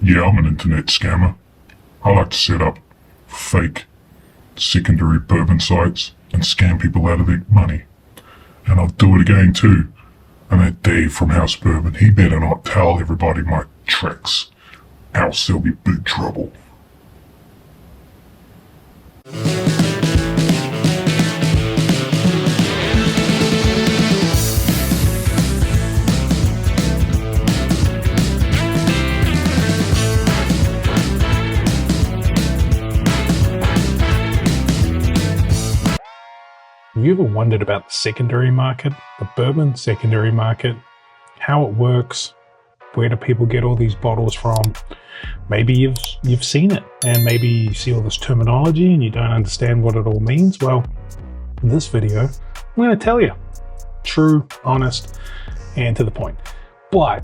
Yeah, I'm an internet scammer. I like to set up fake secondary bourbon sites and scam people out of their money. And I'll do it again too. And that Dave from House Bourbon, he better not tell everybody my tricks, else there'll be big trouble. Have you ever wondered about the secondary market, the bourbon secondary market, how it works, where do people get all these bottles from? Maybe you've seen it, and maybe you see all this terminology and you don't understand what it all means. Well, in this video, I'm going to tell you. True, honest, and to the point. But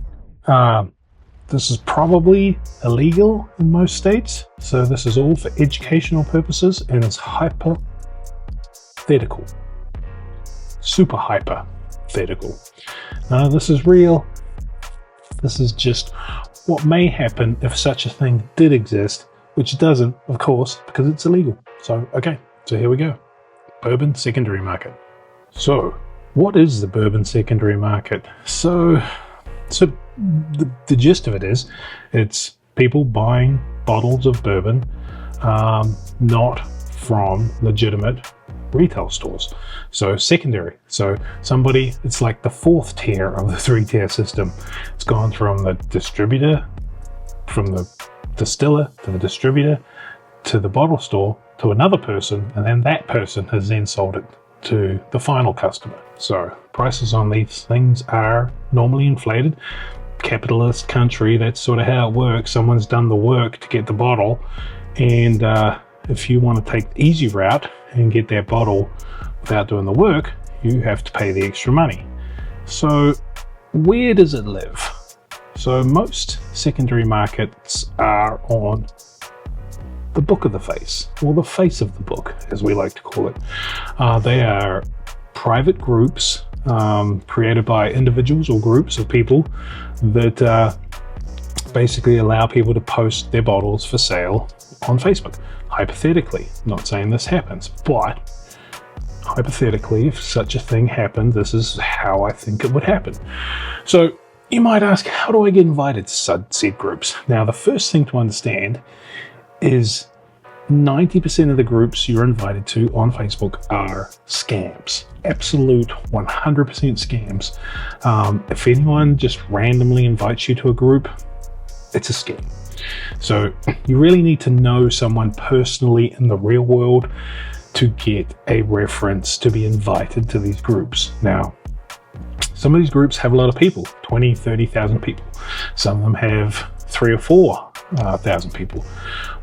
this is probably illegal in most states, so this is all for educational purposes, and it's hypothetical. Super hypothetical. None of this is real. This is just what may happen if such a thing did exist, which doesn't, of course, because it's illegal. So, okay, so here we go. Bourbon secondary market. So, what is the bourbon secondary market? So the gist of it is, it's people buying bottles of bourbon, not from legitimate retail stores. So secondary. So somebody, it's like the fourth tier of the three-tier system. It's gone from the distributor, from the distiller to the distributor to the bottle store to another person, and then that person has then sold it to the final customer. So prices on these things are normally inflated. Capitalist country, that's sort of how it works. Someone's done the work to get the bottle, and if you want to take the easy route and get that bottle without doing the work, you have to pay the extra money. So where does it live? So most secondary markets are on the book of the face, or the face of the book, as we like to call it. They are private groups created by individuals or groups of people that basically allow people to post their bottles for sale on Facebook. Hypothetically, not saying this happens, but hypothetically, if such a thing happened, this is how I think it would happen. So you might ask, how do I get invited to said groups? Now, the first thing to understand is 90% of the groups you're invited to on Facebook are scams. Absolute 100% scams. If anyone just randomly invites you to a group, it's a scam. So you really need to know someone personally in the real world to get a reference to be invited to these groups. Now, some of these groups have a lot of people, 20, 30,000 people. Some of them have 3,000 or 4,000 people.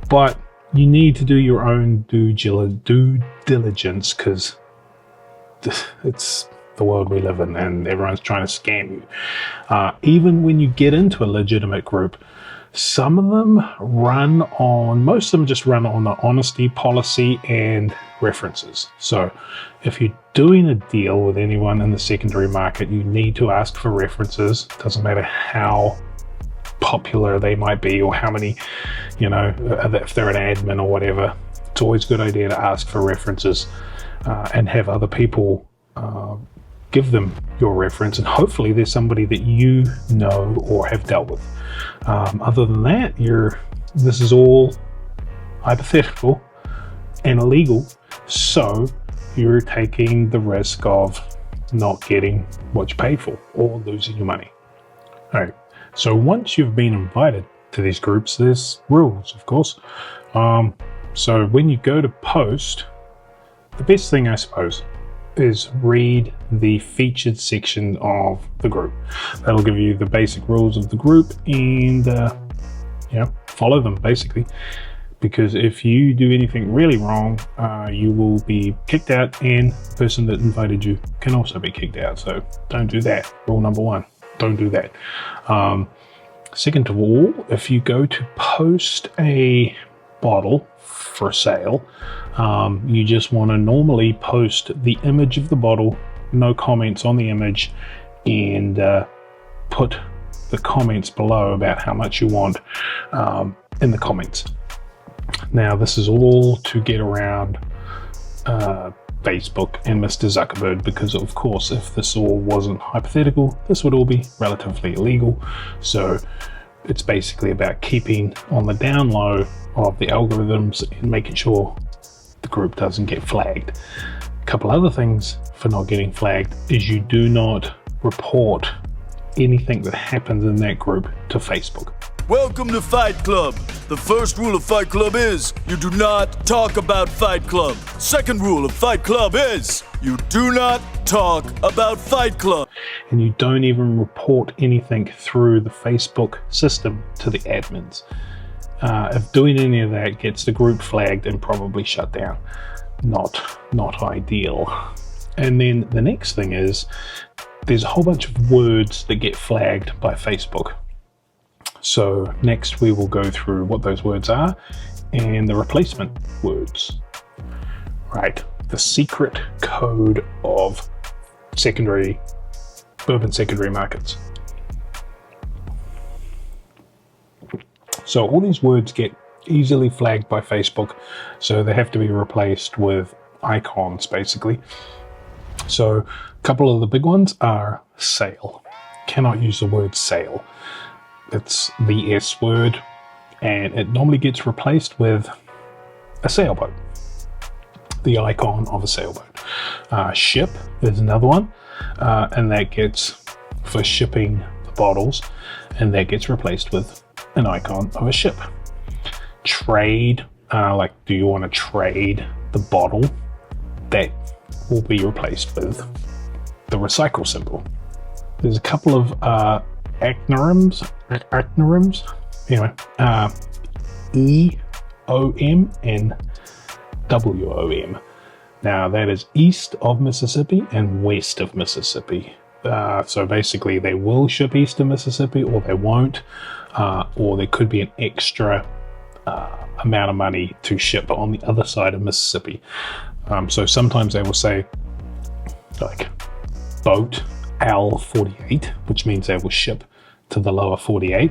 But you need to do your own due diligence, because it's the world we live in and everyone's trying to scam you. Even when you get into a legitimate group, some of them most of them just run on the honesty policy and references. So if you're doing a deal with anyone in the secondary market, you need to ask for references. Doesn't matter how popular they might be or how many, if they're an admin or whatever. It's always a good idea to ask for references and have other people give them your reference, and hopefully there's somebody that you know or have dealt with. Other than that, this is all hypothetical and illegal, so you're taking the risk of not getting what you paid for or losing your money. All right, so once you've been invited to these groups, there's rules, of course. So when you go to post, the best thing, I suppose, is read the featured section of the group. That'll give you the basic rules of the group and follow them basically, because if you do anything really wrong, you will be kicked out, and the person that invited you can also be kicked out. So don't do that. Rule number one, don't do that. Second of all, if you go to post a bottle for sale, you just want to normally post the image of the bottle, no comments on the image, and put the comments below about how much you want in the comments. Now, this is all to get around Facebook and Mr. Zuckerberg, because of course, if this all wasn't hypothetical, this would all be relatively illegal. So it's basically about keeping on the down low of the algorithms and making sure the group doesn't get flagged. A couple other things for not getting flagged is you do not report anything that happens in that group to Facebook. Welcome to Fight Club. The first rule of Fight Club is you do not talk about Fight Club. Second rule of Fight Club is you do not talk about Fight Club. And you don't even report anything through the Facebook system to the admins. If doing any of that gets the group flagged and probably shut down, not ideal. And then the next thing is there's a whole bunch of words that get flagged by Facebook. So next we will go through what those words are and the replacement words. Right, the secret code of Bourbon Secondary Markets. So all these words get easily flagged by Facebook, so they have to be replaced with icons basically. So a couple of the big ones are sale. Cannot use the word sale. It's the S word, and it normally gets replaced with a sailboat, the icon of a sailboat. Ship is another one, and that gets for shipping the bottles, and that gets replaced with an icon of a ship. Trade, like do you want to trade the bottle, that will be replaced with the recycle symbol. There's a couple of acronyms, anyway, EOM and WOM. Now that is east of Mississippi and west of Mississippi. So basically they will ship east of Mississippi, or they won't, or there could be an extra amount of money to ship on the other side of Mississippi. So sometimes they will say like boat L48, which means they will ship to the lower 48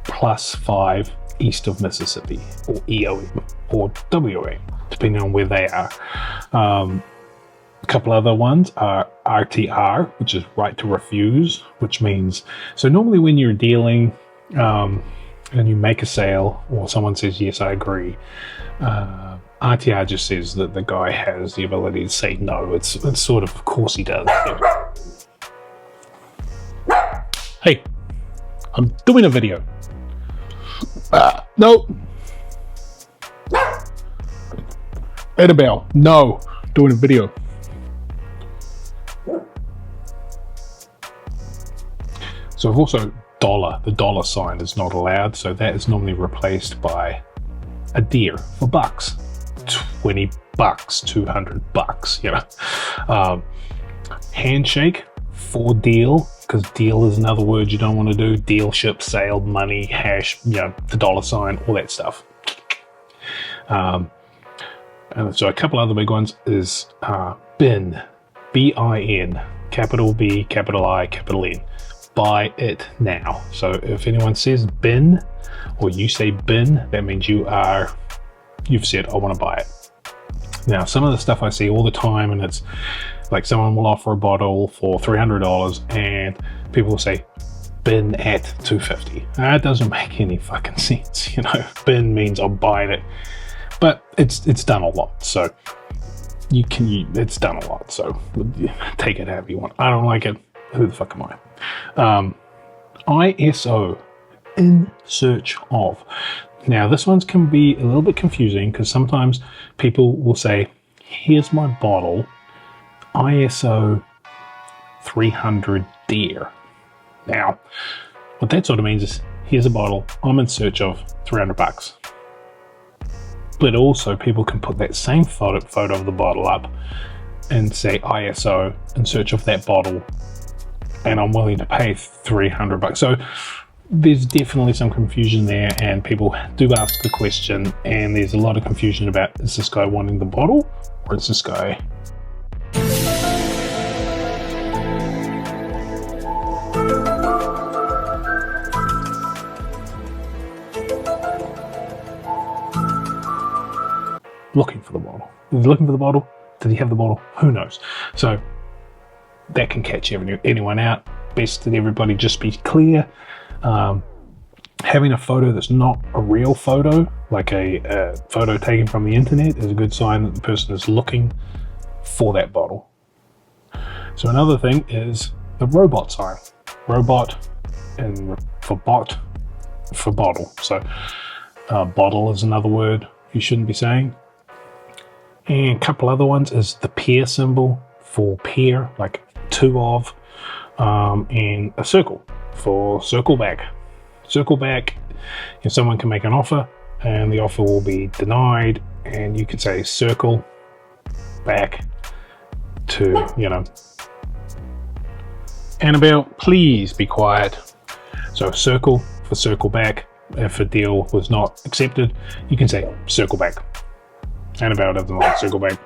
plus 5 east of Mississippi, or EOM or WOM, depending on where they are. A couple other ones are RTR, which is right to refuse, which means, so normally when you're dealing and you make a sale or someone says, yes, I agree, RTR just says that the guy has the ability to say no. It's sort of course he does. Yeah. Hey, I'm doing a video. No. Annabelle, no, doing a video. So I've also the dollar sign is not allowed, so that is normally replaced by a deer for bucks. $20, $200, you know. Handshake for deal, because deal is another word you don't want to do. Deal, ship, sale, money, hash, you know, the dollar sign, all that stuff. And so a couple other big ones is bin, B-I-N, capital B, capital I, capital N. Buy it now. So if anyone says bin, or you say bin, that means you've said, I want to buy it. Now, some of the stuff I see all the time, and it's like someone will offer a bottle for $300 and people will say bin at $250. That doesn't make any fucking sense, you know. Bin means I'm buying it, but it's done a lot, so it's done a lot, so take it however you want. I don't like it. Who the fuck am I? ISO, in search of. Now this one's can be a little bit confusing, because sometimes people will say, here's my bottle, ISO 300 deer. Now what that sort of means is, here's a bottle, I'm in search of $300. But also people can put that same photo of the bottle up and say ISO in search of that bottle, and I'm willing to pay $300. So there's definitely some confusion there, and people do ask the question, and there's a lot of confusion about, is this guy wanting the bottle, or is this guy looking for the bottle. Is he looking for the bottle? Did he have the bottle? Who knows? So that can catch anyone out. Best that everybody just be clear. Having a photo that's not a real photo, like a photo taken from the internet, is a good sign that the person is looking for that bottle. So another thing is the robot sign. Robot and for bottle. So bottle is another word you shouldn't be saying. And a couple other ones is the pair symbol for pair, like two of, and a circle for circle back. Circle back, if someone can make an offer and the offer will be denied, and you could say circle back to, Annabelle, please be quiet. So circle for circle back. If a deal was not accepted, you can say circle back. Annabelle doesn't like circle back.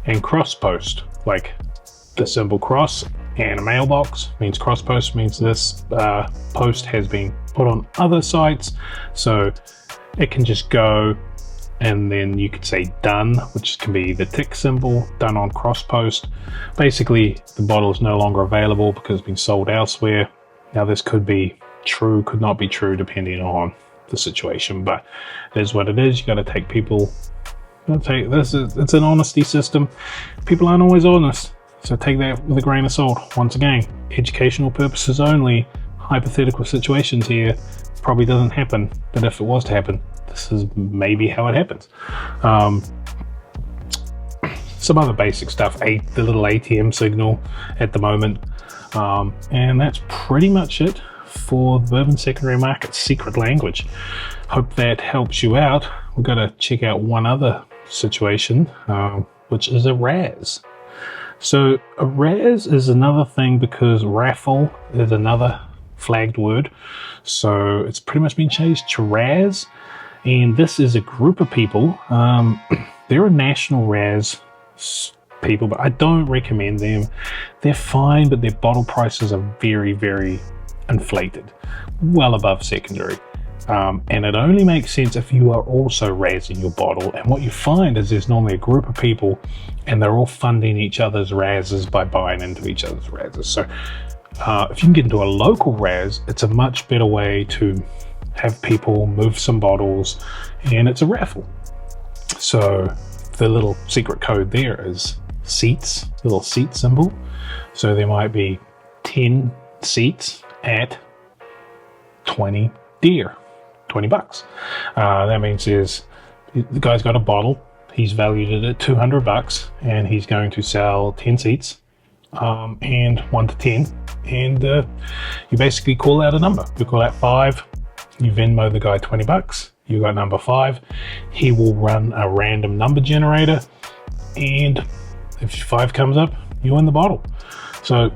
And cross post, like the symbol cross and a mailbox means cross post, means this post has been put on other sites, so it can just go, and then you could say done, which can be the tick symbol, done on cross post. Basically, the bottle is no longer available because it's been sold elsewhere. Now this could be true, could not be true, depending on the situation, but it is what it is. You got to take people. It's an honesty system. People aren't always honest, so take that with a grain of salt. Once again, educational purposes only. Hypothetical situations here. Probably doesn't happen, but if it was to happen, this is maybe how it happens. Some other basic stuff, the little ATM signal at the moment, and that's pretty much it for Bourbon Secondary Market Secret Language. Hope that helps you out. We've got to check out one other situation, which is a razz. So a razz is another thing because raffle is another flagged word. So it's pretty much been changed to razz. And this is a group of people. They're a national razz people, but I don't recommend them. They're fine, but their bottle prices are very, very inflated, well above secondary. And it only makes sense if you are also razzing your bottle. And what you find is there's normally a group of people and they're all funding each other's razzes by buying into each other's razzes. So if you can get into a local razz, it's a much better way to have people move some bottles, and it's a raffle. So the little secret code there is seats, little seat symbol. So there might be 10 seats at 20 deer, $20. That means the guy's got a bottle, he's valued it at $200, and he's going to sell 10 seats, and 1 to 10, and you basically call out a number. You call out 5, you Venmo the guy $20, you got number 5, he will run a random number generator, and if 5 comes up, you win the bottle. So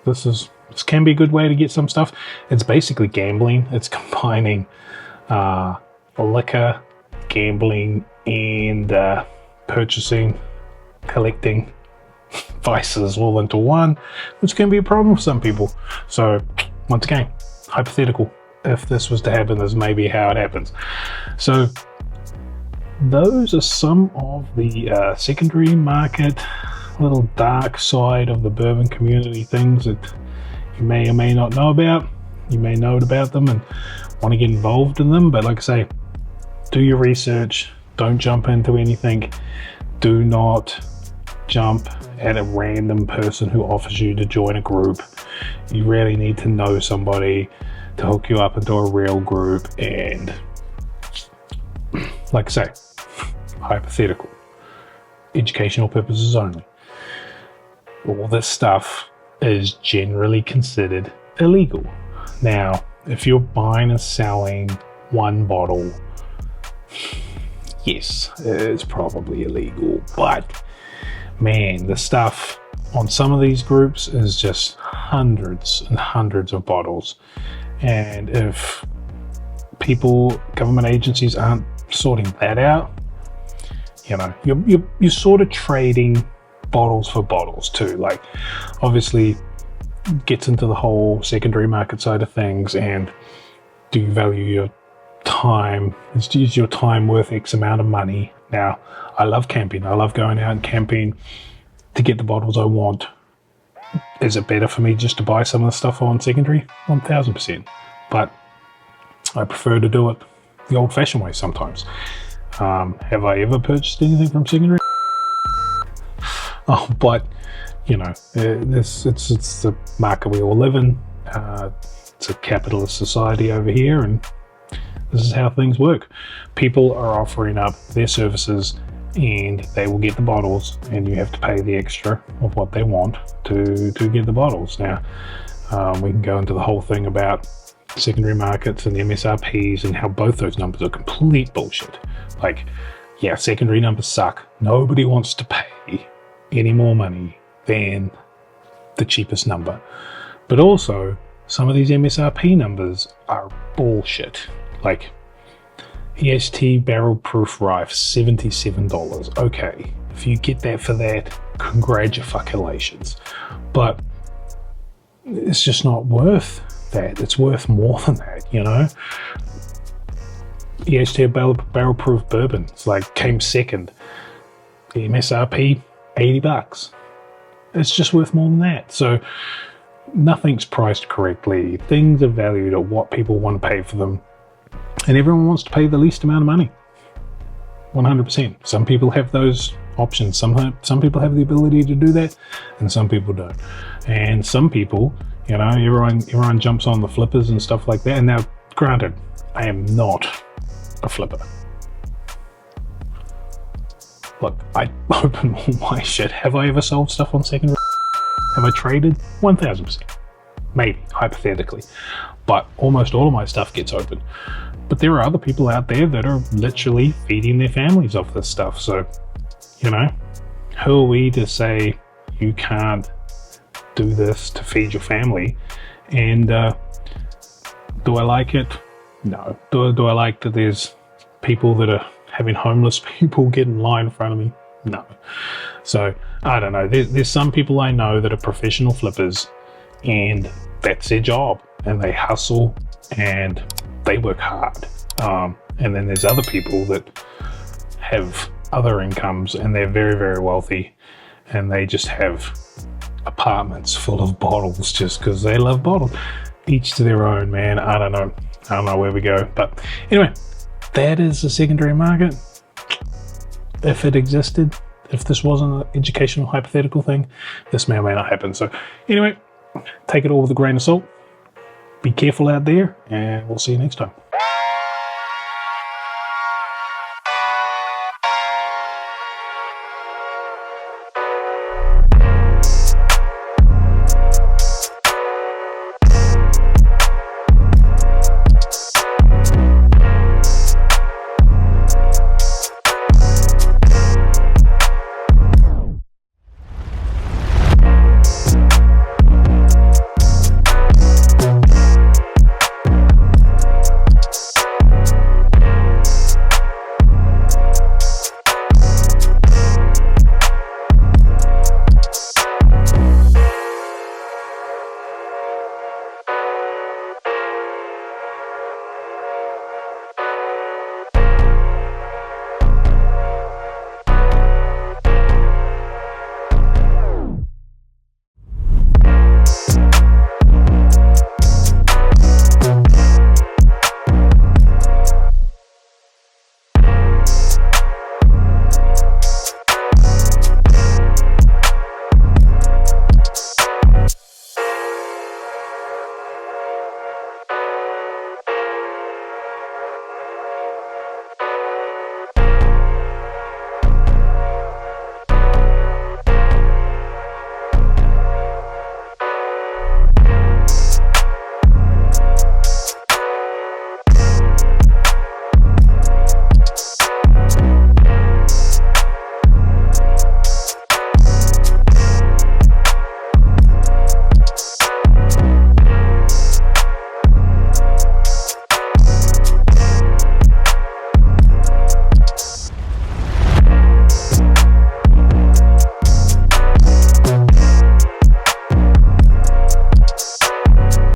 this can be a good way to get some stuff. It's basically gambling. It's combining liquor, gambling, and purchasing, collecting vices all into one, which can be a problem for some people. So once again, hypothetical. If this was to happen, this may be how it happens. So those are some of the secondary market, little dark side of the bourbon community, things that you may or may not know about. You may know about them and want to get involved in them, but like I say, do your research. Don't jump into anything. Do not jump at a random person who offers you to join a group. You really need to know somebody to hook you up into a real group. And like I say, hypothetical, educational purposes only. All this stuff is generally considered illegal. Now, if you're buying and selling one bottle, yes, it's probably illegal, but man, the stuff on some of these groups is just hundreds and hundreds of bottles. And if government agencies aren't sorting that out, you're sort of trading bottles for bottles too. Like, obviously gets into the whole secondary market side of things, and Do you value your time? Is your time worth X amount of money? Now, I love camping. I love going out and camping to get the bottles I want. Is it better for me just to buy some of the stuff on secondary? 1000%. But I prefer to do it the old-fashioned way sometimes. Have I ever purchased anything from secondary? Oh, but you know, it's the market we all live in. It's a capitalist society over here, and this is how things work. People are offering up their services, and they will get the bottles, and you have to pay the extra of what they want to get the bottles. Now, we can go into the whole thing about secondary markets and MSRPs and how both those numbers are complete bullshit. Like, yeah, secondary numbers suck. Nobody wants to pay any more money than the cheapest number. But also, some of these MSRP numbers are bullshit. Like, EST barrel proof rife, $77. Okay, if you get that for that, congratulations. But it's just not worth that. It's worth more than that, you know? EST barrel proof bourbon, it's like came second. The MSRP, $80. It's just worth more than that. So nothing's priced correctly. Things are valued at what people want to pay for them. And everyone wants to pay the least amount of money. 100%. Some people have those options. Some people have the ability to do that, and some people don't. And some people, you know, everyone jumps on the flippers and stuff like that. And now, granted, I am not a flipper. Look, I open all my shit. Have I ever sold stuff on secondary? Have I traded? 1000%. Maybe, hypothetically. But almost all of my stuff gets open. But there are other people out there that are literally feeding their families off this stuff. So, you know, who are we to say you can't do this to feed your family? And do I like it? No. Do I like that there's people that are having homeless people get in line in front of me? No. So, I don't know. There's some people I know that are professional flippers, and that's their job. And they hustle and they work hard. And then there's other people that have other incomes, and they're very, very wealthy, and they just have apartments full of bottles just because they love bottles. Each to their own, man. I don't know where we go. But anyway, that is the secondary market. If it existed, if this wasn't an educational hypothetical thing, this may or may not happen. So anyway, take it all with a grain of salt. Be careful out there, and we'll see you next time.